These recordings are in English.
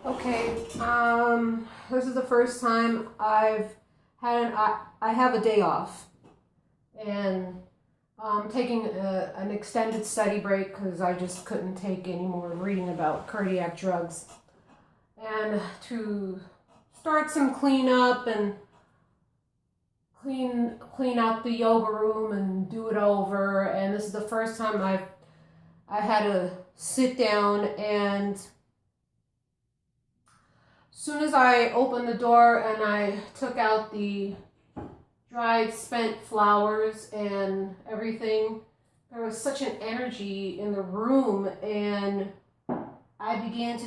Okay, this is the first time I've had I have a day off, and taking an extended study break because I just couldn't take any more reading about cardiac drugs, and to start some cleanup and clean out the yoga room and do it over. And this is the first time I had to sit down, and soon as I opened the door and I took out the dried spent flowers and everything, there was such an energy in the room, and I began to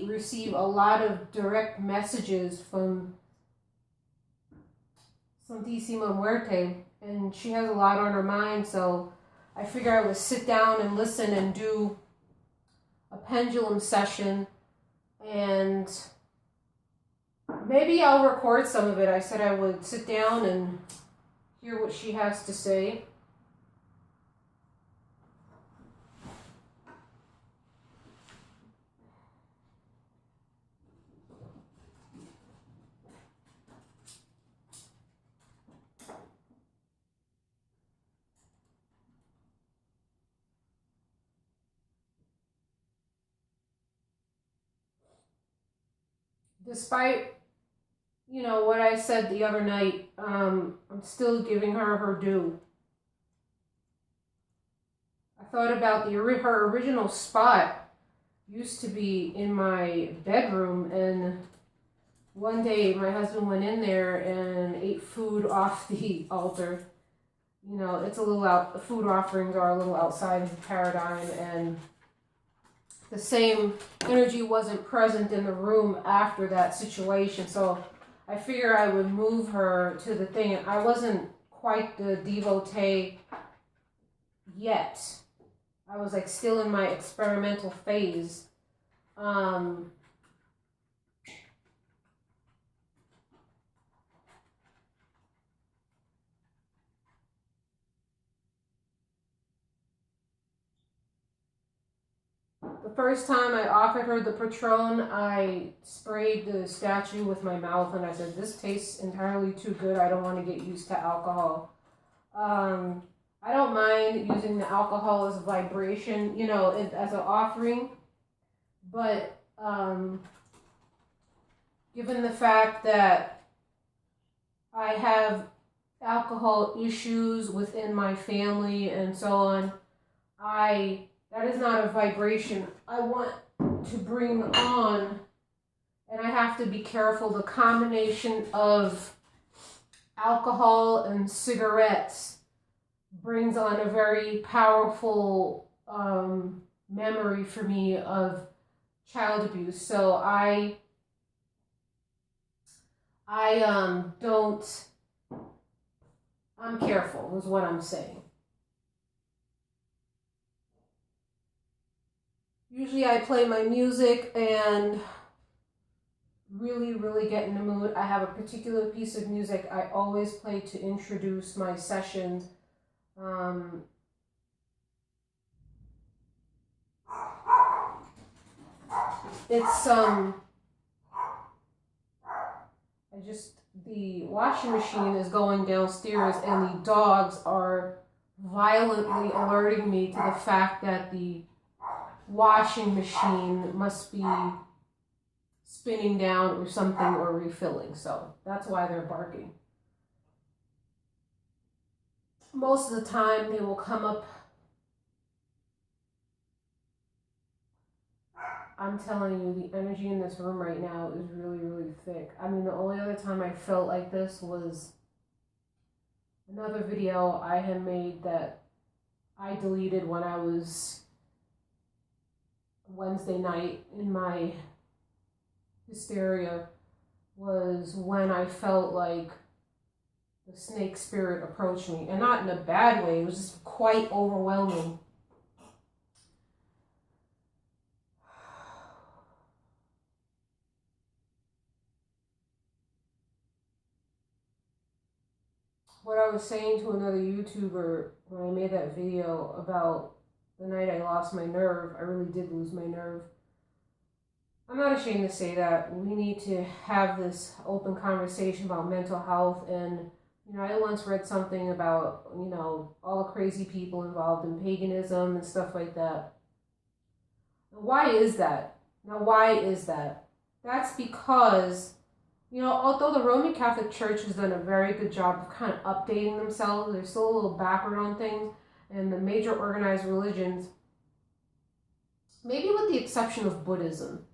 receive a lot of direct messages from Santísima Muerte, and she has a lot on her mind, so I figured I would sit down and listen and do a pendulum session, and maybe I'll record some of it. I said I would sit down and hear what she has to say. Despite, what I said the other night, I'm still giving her due. I thought about her original spot used to be in my bedroom, and one day my husband went in there and ate food off the altar. It's a little out. The food offerings are a little outside of the paradigm, and the same energy wasn't present in the room after that situation. So I figured I would move her to the thing. And I wasn't quite the devotee yet. I was like still in my experimental phase. The first time I offered her the Patron, I sprayed the statue with my mouth, and I said, "This tastes entirely too good. I don't want to get used to alcohol." I don't mind using the alcohol as a vibration, as an offering, but given the fact that I have alcohol issues within my family and so on, that is not a vibration I want to bring on, and I have to be careful. The combination of alcohol and cigarettes brings on a very powerful memory for me of child abuse. So I'm careful is what I'm saying. Usually I play my music and really, really get in the mood. I have a particular piece of music I always play to introduce my sessions. The washing machine is going downstairs, and the dogs are violently alerting me to the fact that the washing machine must be spinning down or something, or refilling. So that's why they're barking. Most of the time they will come up. I'm telling you, the energy in this room right now is really, really thick. I mean, the only other time I felt like this was another video I had made that I deleted when I was Wednesday night in my hysteria, was when I felt like the snake spirit approached me. And not in a bad way, it was just quite overwhelming. What I was saying to another YouTuber when I made that video about the night I lost my nerve, I really did lose my nerve. I'm not ashamed to say that we need to have this open conversation about mental health. And, I once read something about, all the crazy people involved in paganism and stuff like that. Why is that? Now, why is that? That's because, although the Roman Catholic Church has done a very good job of kind of updating themselves, they're still a little backward on things, and the major organized religions, maybe with the exception of Buddhism,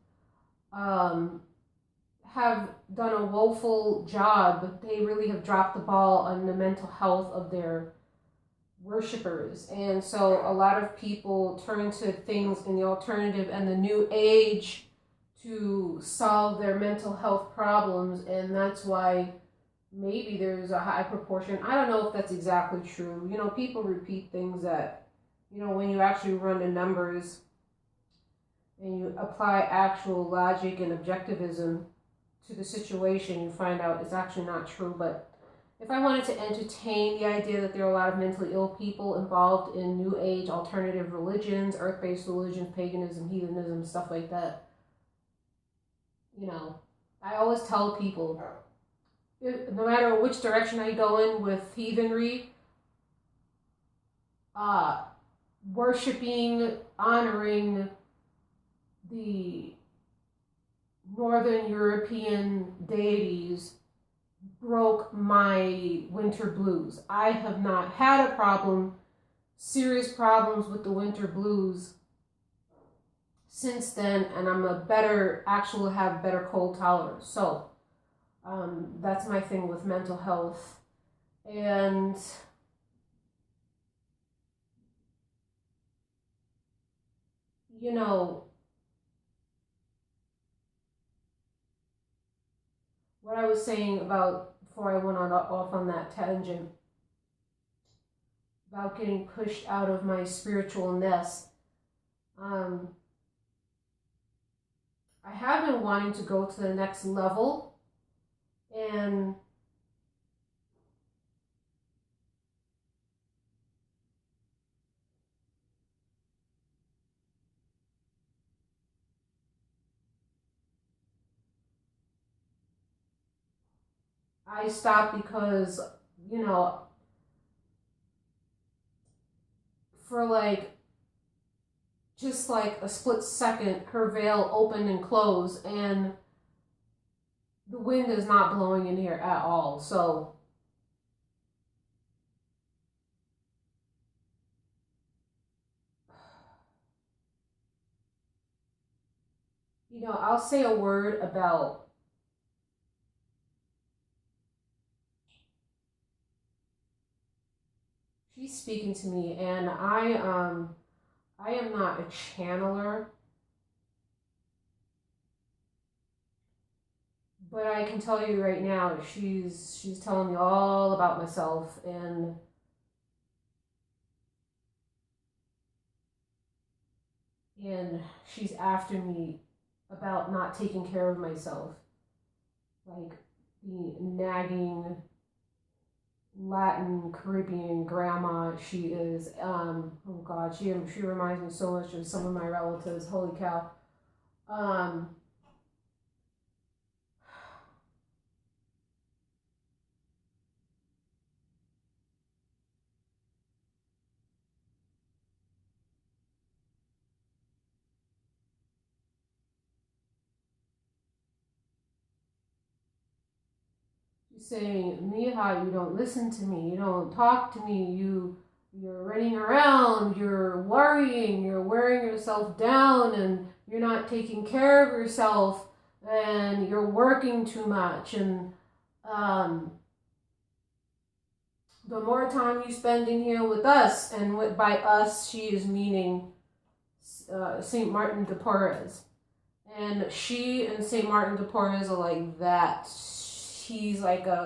have done a woeful job. They really have dropped the ball on the mental health of their worshippers. And so a lot of people turn to things in the alternative and the new age to solve their mental health problems. And that's why maybe there's a high proportion. I don't know if that's exactly true. People repeat things that, when you actually run the numbers and you apply actual logic and objectivism to the situation, you find out it's actually not true. But if I wanted to entertain the idea that there are a lot of mentally ill people involved in New Age alternative religions, earth-based religions, paganism, heathenism, stuff like that, I always tell people, no matter which direction I go in with heathenry, worshiping, honoring the Northern European deities broke my winter blues. I have not had a problem, serious problems with the winter blues since then, and I'm have better cold tolerance. So that's my thing with mental health. And what I was saying about, before I went off on that tangent, about getting pushed out of my spiritual nest. I have been wanting to go to the next level, and I stopped because, for just like a split second, her veil opened and closed, and the wind is not blowing in here at all. So, I'll say a word about she's speaking to me, and I am not a channeler, but I can tell you right now, she's telling me all about myself, and she's after me about not taking care of myself, like the nagging Latin Caribbean grandma she is. Oh God, she reminds me so much of some of my relatives. Holy cow. She's saying, Mija, you don't listen to me, you don't talk to me, you're running around, you're worrying, you're wearing yourself down, and you're not taking care of yourself, and you're working too much, and the more time you spend in here with us, and by us, she is meaning St. Martin de Porres. And she and St. Martin de Porres are like that. He's like a